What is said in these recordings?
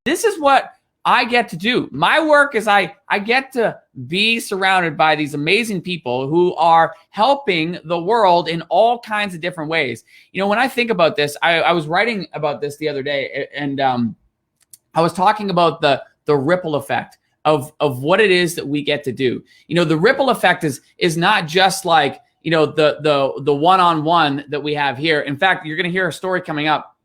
this is what I get to do. My work is I get to be surrounded by these amazing people who are helping the world in all kinds of different ways. You know, when I think about this, I was writing about this the other day, and I was talking about the ripple effect of what it is that we get to do. You know, the ripple effect is not just like, you know, the one-on-one that we have here. In fact, you're going to hear a story coming up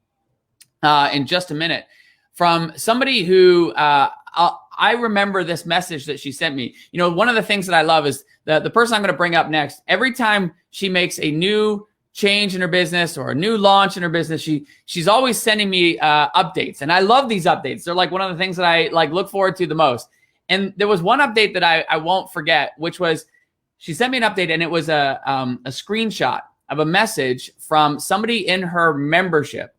in just a minute from somebody who I remember this message that she sent me. You know, one of the things that I love is the person I'm going to bring up next. Every time she makes a new change in her business or a new launch in her business, she's always sending me updates, and I love these updates. They're like one of the things that I like look forward to the most. And there was one update that I won't forget, which was she sent me an update, and it was a screenshot of a message from somebody in her membership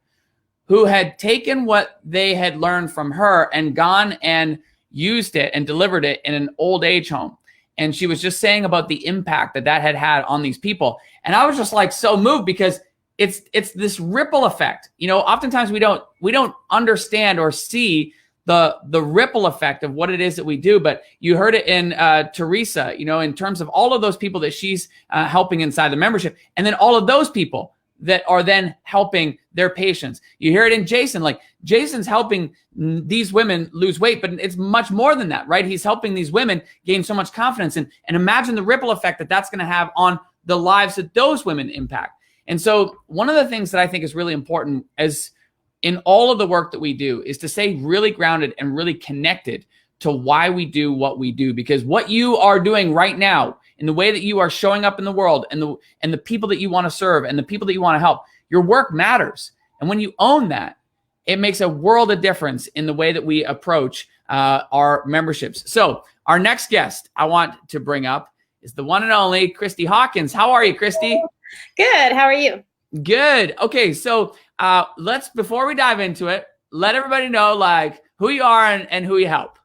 who had taken what they had learned from her and gone and used it and delivered it in an old age home. And she was just saying about the impact that had had on these people. And I was just like so moved, because it's this ripple effect. You know, oftentimes we don't understand or see the ripple effect of what it is that we do. But you heard it in Teresa, you know, in terms of all of those people that she's helping inside the membership. And then all of those people that are then helping their patients. You hear it in Jason, like Jason's helping these women lose weight, but it's much more than that, right? He's helping these women gain so much confidence, and imagine the ripple effect that's going to have on the lives that those women impact. And so one of the things that I think is really important as in all of the work that we do is to stay really grounded and really connected to why we do what we do, because what you are doing right now in the way that you are showing up in the world and the people that you want to serve and the people that you want to help, your work matters. And when you own that, it makes a world of difference in the way that we approach our memberships. So our next guest I want to bring up is the one and only Christie Hawkins. How are you, Christie? Good. How are you? Good. Okay. So before we dive into it, let everybody know like who you are and who you help.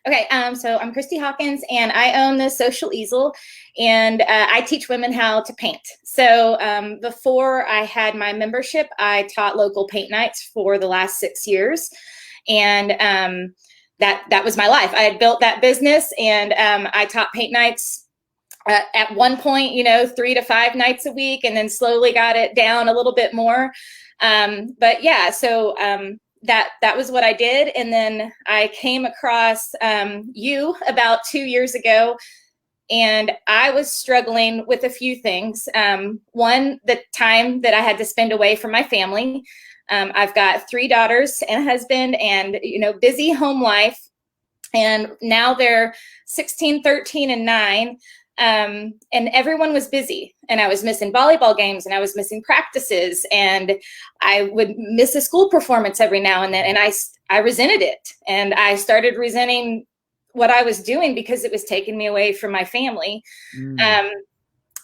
Okay, so I'm Christie Hawkins, and I own the Social Easel, and I teach women how to paint. So before I had my membership, I taught local paint nights for the last 6 years, and that was my life. I had built that business, and I taught paint nights at one point, 3 to 5 nights a week, and then slowly got it down a little bit more. But yeah, so that was what I did. And then I came across you about 2 years ago, and I was struggling with a few things. One, the time that I had to spend away from my family. I've got 3 daughters and a husband, and busy home life. And now they're 16, 13, and 9. And everyone was busy, and I was missing volleyball games, and I was missing practices, and I would miss a school performance every now and then. And I resented it, and I started resenting what I was doing because it was taking me away from my family. And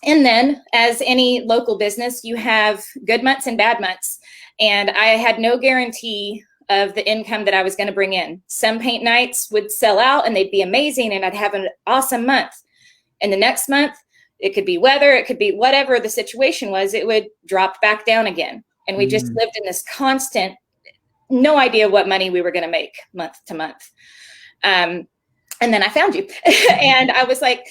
then, as any local business, you have good months and bad months. And I had no guarantee of the income that I was going to bring in. Some paint nights would sell out and they'd be amazing, and I'd have an awesome month. And the next month, it could be weather, it could be whatever the situation was, it would drop back down again. And we just lived in this constant, no idea what money we were going to make month to month. And then I found you. And I was like,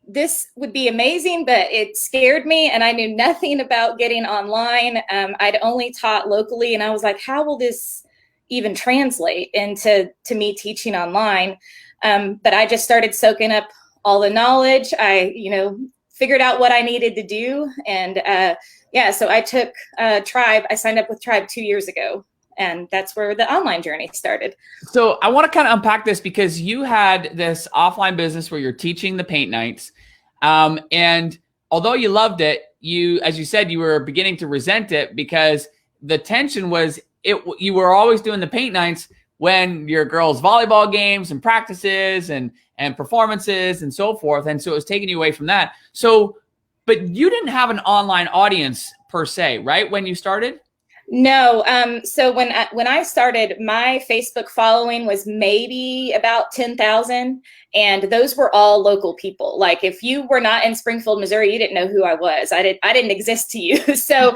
this would be amazing, but it scared me. And I knew nothing about getting online. I'd only taught locally. And I was like, how will this even translate into me teaching online? But I just started soaking up all the knowledge. I, figured out what I needed to do. And so I took Tribe. I signed up with Tribe 2 years ago. And that's where the online journey started. So I want to kind of unpack this, because you had this offline business where you're teaching the paint nights. And although you loved it, as you said, you were beginning to resent it, because the tension was you were always doing the paint nights when your girls' volleyball games and practices and performances and so forth. And so it was taking you away from that. So, but you didn't have an online audience per se, right? When you started? No. So when I started, my Facebook following was maybe about 10,000, and those were all local people. Like if you were not in Springfield, Missouri, you didn't know who I was. I didn't exist to you. So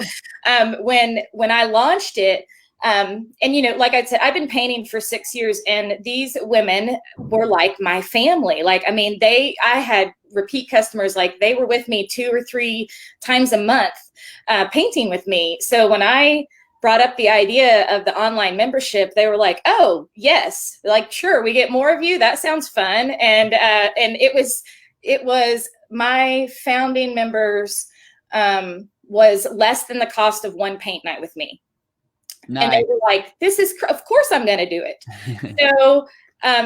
when I launched it, And, you know, like I said, I've been painting for 6 years, and these women were like my family. Like, I mean, I had repeat customers, like they were with me 2 or 3 times a month, painting with me. So when I brought up the idea of the online membership, they were like, oh, yes, like, sure, we get more of you. That sounds fun. And it was my founding members, was less than the cost of one paint night with me. Nice. And they were like, of course I'm going to do it. So,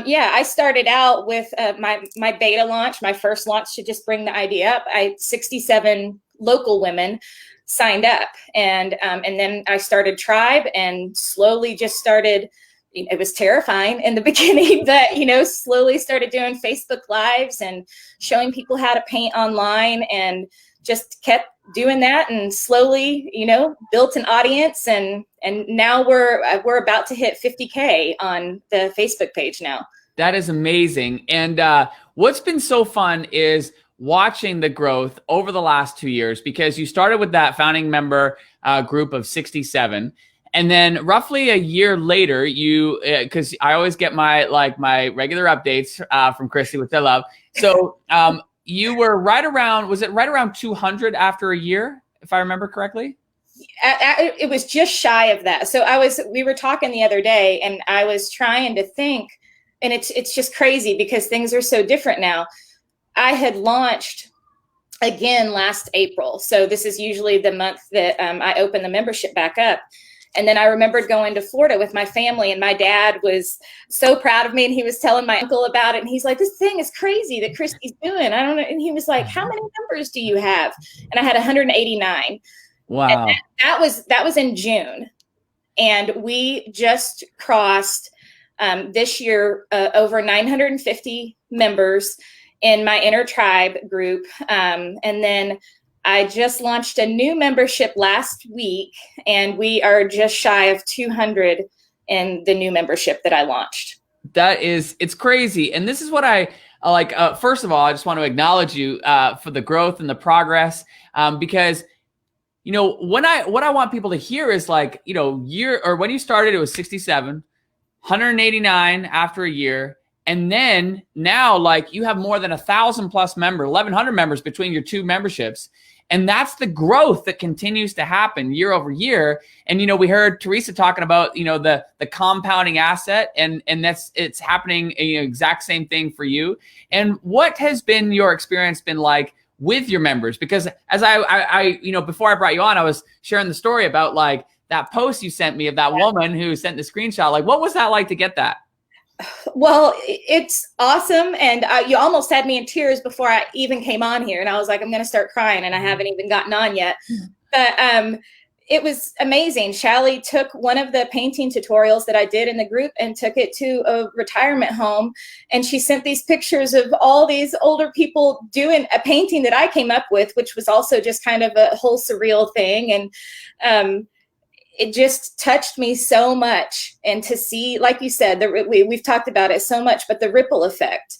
yeah, I started out with my beta launch, my first launch, to just bring the idea up. 67 local women signed up, and then I started Tribe, and slowly just started. It was terrifying in the beginning, but, you know, slowly started doing Facebook Lives and showing people how to paint online, and just kept doing that, and slowly, you know, built an audience, and now we're about to hit 50K on the Facebook page now. That is amazing. And what's been so fun is watching the growth over the last 2 years, because you started with that founding member group of 67. And then roughly a year later, you, because I always get my regular updates from Christie, which I love. So you were right around, was it right around 200 after a year, if I remember correctly? It was just shy of that. So we were talking the other day, and I was trying to think, and it's just crazy because things are so different now. I had launched again last April. So this is usually the month that I open the membership back up. And then I remembered going to Florida with my family, and my dad was so proud of me, and he was telling my uncle about it. And he's like, this thing is crazy that Christie's doing. I don't know. And he was like, how many members do you have? And I had 189. Wow. And that was in June. And we just crossed this year over 950 members in my inner tribe group. And then I just launched a new membership last week, and we are just shy of 200 in the new membership that I launched. It's crazy. And this is what I like. First of all, I just want to acknowledge you for the growth and the progress, because, you know, what I want people to hear is, like, you know, when you started, it was 67, 189 after a year. And then now, like, you have more than 1,000 plus members, 1,100 members between your two memberships. And that's the growth that continues to happen year over year. And, you know, we heard Teresa talking about, you know, the compounding asset, and it's happening, you know, exact same thing for you. And what has been your experience been like with your members? Because as I you know, before I brought you on, I was sharing the story about, like, that post you sent me of that woman who sent the screenshot. Like, what was that like to get that? Well, it's awesome. And you almost had me in tears before I even came on here. And I was like, I'm going to start crying, and I haven't even gotten on yet. But it was amazing. Shally took one of the painting tutorials that I did in the group and took it to a retirement home. And she sent these pictures of all these older people doing a painting that I came up with, which was also just kind of a whole surreal thing. And it just touched me so much. And to see, like you said, we've talked about it so much, but the ripple effect.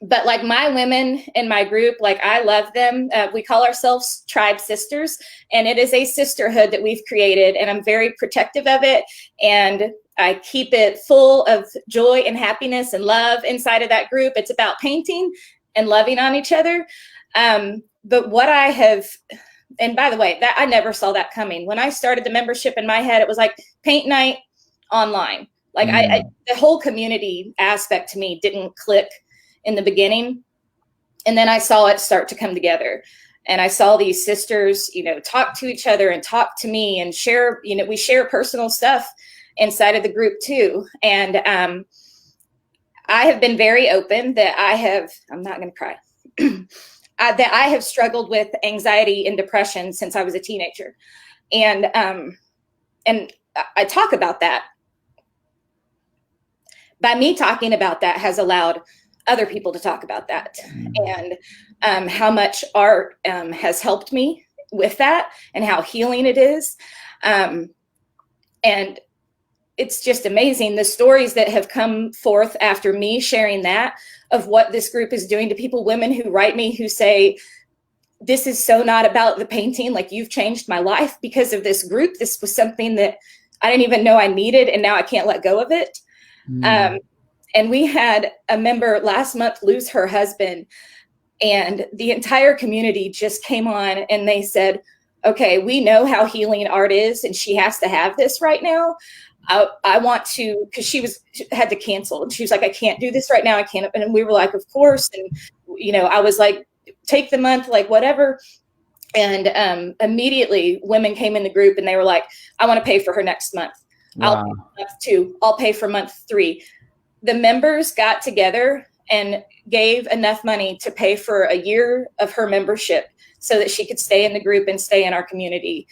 But like my women in my group, like, I love them. We call ourselves Tribe Sisters, and it is a sisterhood that we've created, and I'm very protective of it. And I keep it full of joy and happiness and love inside of that group. It's about painting and loving on each other. But what I have, and by the way, that I never saw that coming. When I started the membership, in my head, it was like paint night online. Like the whole community aspect to me didn't click in the beginning. And then I saw it start to come together. And I saw these sisters, you know, talk to each other and talk to me and share, you know, we share personal stuff inside of the group too. And I have been very open that I'm not going to cry. That I have struggled with anxiety and depression since I was a teenager. And I talk about that. By me talking about that has allowed other people to talk about that. And how much art has helped me with that, and how healing it is. And it's just amazing, the stories that have come forth after me sharing that, of what this group is doing to people, women who write me who say, this is so not about the painting. Like, you've changed my life because of this group. This was something that I didn't even know I needed, and now I can't let go of it. And we had a member last month lose her husband, and the entire community just came on and they said, okay, we know how healing art is, and she has to have this right now. I want to, because she had to cancel, and she was like, I can't do this right now. I can't. And we were like, of course. And, you know, I was like, take the month, like whatever. And immediately women came in the group and they were like, I want to pay for her next month. Wow. I'll pay for month 2. I'll pay for month 3. The members got together and gave enough money to pay for a year of her membership so that she could stay in the group and stay in our community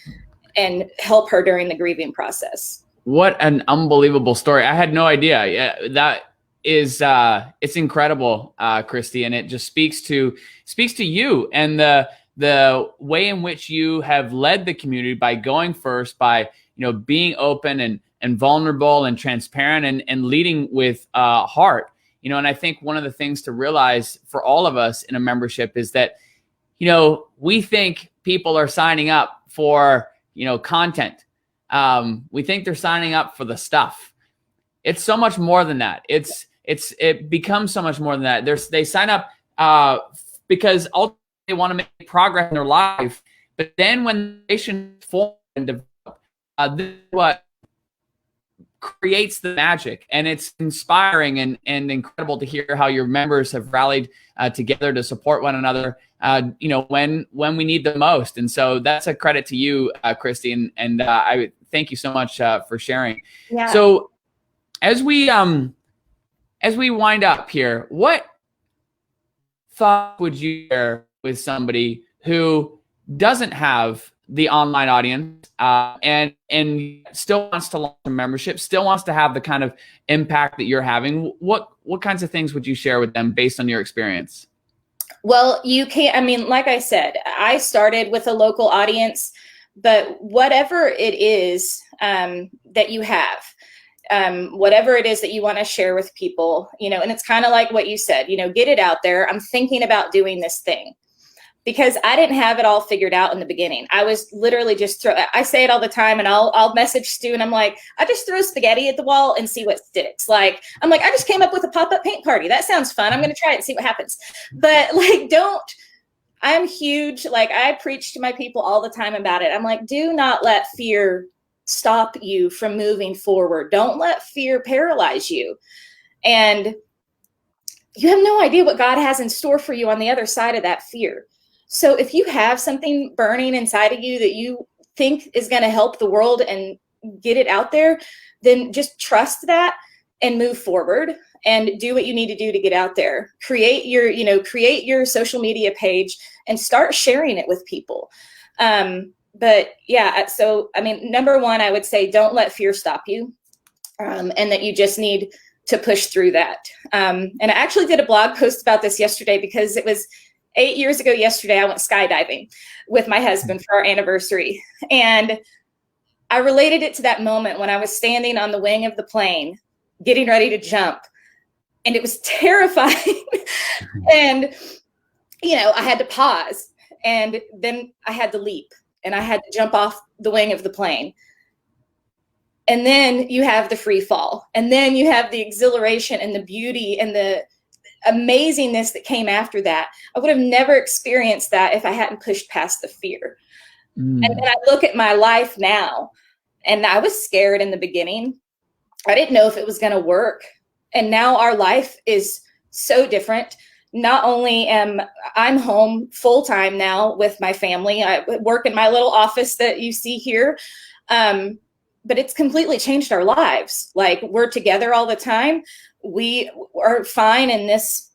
and help her during the grieving process. What an unbelievable story. I had no idea. Yeah, that is, it's incredible, Christie. And it just speaks to you and the way in which you have led the community by going first, by, you know, being open and vulnerable and transparent and leading with heart. You know, and I think one of the things to realize for all of us in a membership is that, you know, we think people are signing up for, you know, content. We think they're signing up for the stuff. It's so much more than that. It becomes so much more than that. They sign up because ultimately they want to make progress in their life. But then when relations form and develop, this is what creates the magic. And it's inspiring and incredible to hear how your members have rallied together to support one another, you know, when we need the most. And so that's a credit to you, Christie. And I thank you so much for sharing. Yeah. So as we wind up here, what thought would you share with somebody who doesn't have the online audience and still wants to launch a membership, still wants to have the kind of impact that you're having? What kinds of things would you share with them based on your experience? Well, you can't, I mean, like I said, I started with a local audience, but whatever it is that you have, whatever it is that you want to share with people, you know, and it's kind of like what you said, you know, get it out there. I'm thinking about doing this thing. Because I didn't have it all figured out in the beginning. I was literally just I say it all the time, and I'll message Stu and I'm like, I just throw spaghetti at the wall and see what sticks. Like, I'm like, I just came up with a pop-up paint party. That sounds fun. I'm going to try it and see what happens. But like, I'm huge. Like, I preach to my people all the time about it. I'm like, do not let fear stop you from moving forward. Don't let fear paralyze you. And you have no idea what God has in store for you on the other side of that fear. So if you have something burning inside of you that you think is going to help the world and get it out there, then just trust that and move forward and do what you need to do to get out there. Create your social media page and start sharing it with people. But yeah, so, I mean, number one, I would say, don't let fear stop you, and that you just need to push through that. And I actually did a blog post about this yesterday because it was 8 years ago yesterday, I went skydiving with my husband for our anniversary. And I related it to that moment when I was standing on the wing of the plane, getting ready to jump. And it was terrifying. And, you know, I had to pause. And then I had to leap. And I had to jump off the wing of the plane. And then you have the free fall. And then you have the exhilaration and the beauty and the amazingness that came after that. I would have never experienced that if I hadn't pushed past the fear. And then I look at my life now, and I was scared in the beginning. I didn't know if it was going to work. And now our life is so different. Not only am I'm home full time now with my family, I work in my little office that you see here. But it's completely changed our lives. Like, we're together all the time. We are fine in this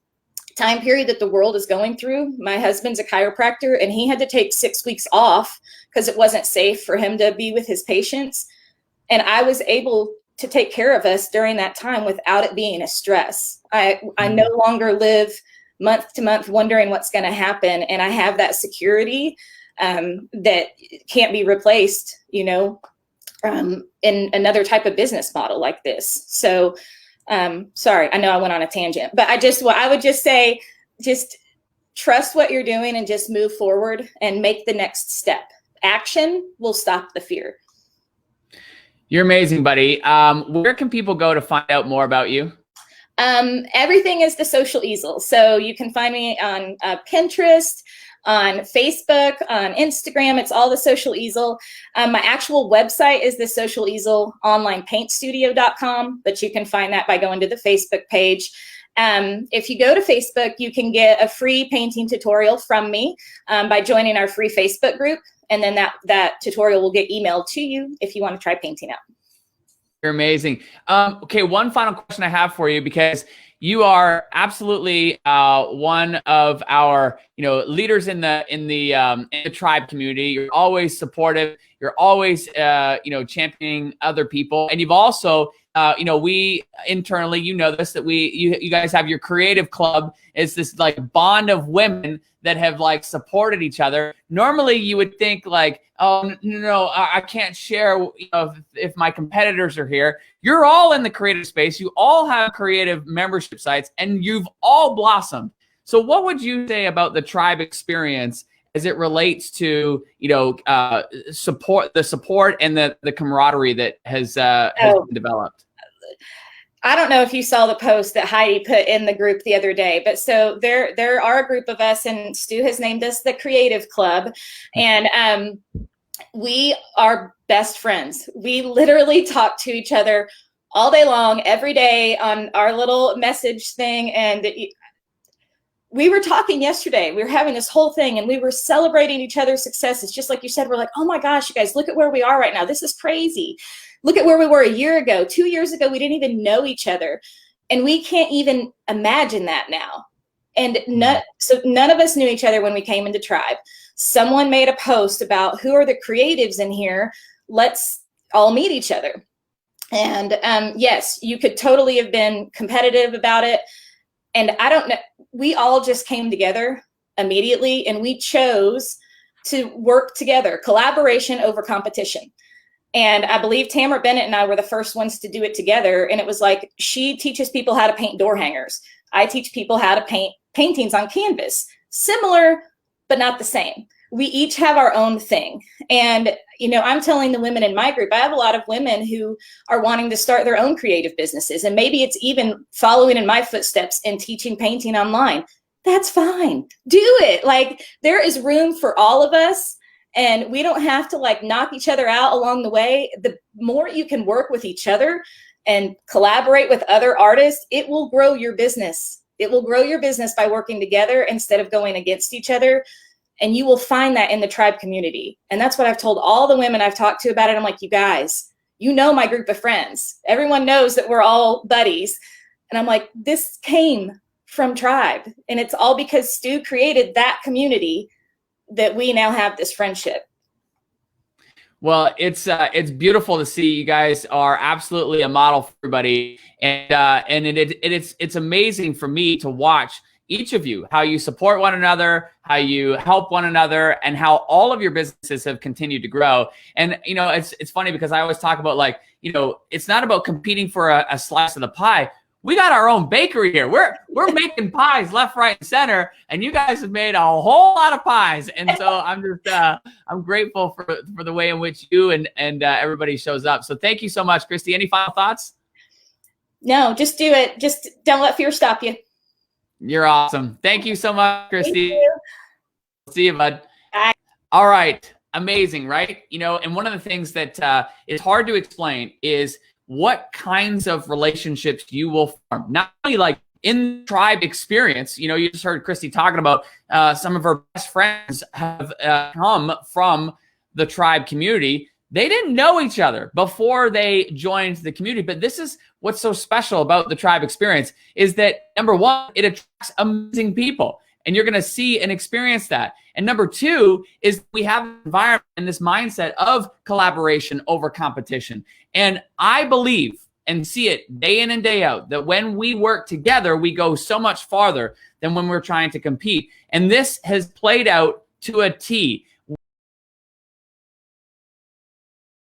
time period that the world is going through. My husband's a chiropractor, and he had to take 6 weeks off because it wasn't safe for him to be with his patients. And I was able to take care of us during that time without it being a stress. I no longer live month to month wondering what's going to happen. And I have that security that can't be replaced, you know, in another type of business model like this. So, sorry, I know I went on a tangent, but I would just say, just trust what you're doing and just move forward and make the next step. Action will stop the fear. You're amazing, buddy. Where can people go to find out more about you? Everything is the Social Easel. So you can find me on Pinterest, on Facebook, on Instagram. It's all the Social Easel. My actual website is the Social Easel onlinepaintstudio.com, but you can find that by going to the Facebook page. If you go to Facebook, you can get a free painting tutorial from me by joining our free Facebook group. And then that tutorial will get emailed to you if you want to try painting out. You're amazing. Okay, one final question I have for you, because you are absolutely one of our leaders in the tribe community. You're always supportive. You're always championing other people, and you've also we internally, this, that you guys have your creative club. It's this like bond of women that have like supported each other. Normally you would think like, oh no, I can't share if my competitors are here. You're all in the creative space. You all have creative membership sites, and you've all blossomed. So what would you say about the tribe experience as it relates to support and the camaraderie that has been developed? I don't know if you saw the post that Heidi put in the group the other day, but so there are a group of us, and Stu has named us the Creative Club, and we are best friends. We literally talk to each other all day long, every day on our little message thing, and we were talking yesterday. We were having this whole thing, and we were celebrating each other's successes. Just like you said, we're like, oh my gosh, you guys, look at where we are right now. This is crazy. Look at where we were a year ago. 2 years ago, we didn't even know each other. And we can't even imagine that now. And so none of us knew each other when we came into Tribe. Someone made a post about who are the creatives in here. Let's all meet each other. And yes, you could totally have been competitive about it. And I don't know, we all just came together immediately, and we chose to work together, collaboration over competition. And I believe Tamara Bennett and I were the first ones to do it together. And it was like, she teaches people how to paint door hangers. I teach people how to paint paintings on canvas. Similar, but not the same. We each have our own thing. And, I'm telling the women in my group, I have a lot of women who are wanting to start their own creative businesses. And maybe it's even following in my footsteps and teaching painting online. That's fine. Do it. Like, there is room for all of us. And we don't have to like knock each other out along the way. The more you can work with each other and collaborate with other artists, it will grow your business. It will grow your business by working together instead of going against each other. And you will find that in the tribe community. And that's what I've told all the women I've talked to about it. I'm like, you guys, my group of friends. Everyone knows that we're all buddies. And I'm like, this came from Tribe. And it's all because Stu created that community that we now have this friendship. Well, it's beautiful to see. You guys are absolutely a model for everybody, and it's amazing for me to watch each of you, how you support one another, how you help one another, and how all of your businesses have continued to grow. And it's funny because I always talk about it's not about competing for a slice of the pie. We got our own bakery here. We're making pies left, right, and center, and you guys have made a whole lot of pies. And so I'm grateful for the way in which you and everybody shows up. So thank you so much, Christie. Any final thoughts? No, just do it. Just don't let fear stop you. You're awesome. Thank you so much, Christie. Thank you. See you, bud. Bye. All right. Amazing, right? And one of the things that is hard to explain is what kinds of relationships you will form. Not only like in tribe experience, you just heard Christie talking about some of her best friends have come from the tribe community. They didn't know each other before they joined the community, but this is what's so special about the tribe experience is that, number one, it attracts amazing people, and you're going to see and experience that. And number two is we have an environment and this mindset of collaboration over competition. And I believe and see it day in and day out that when we work together, we go so much farther than when we're trying to compete. And this has played out to a T.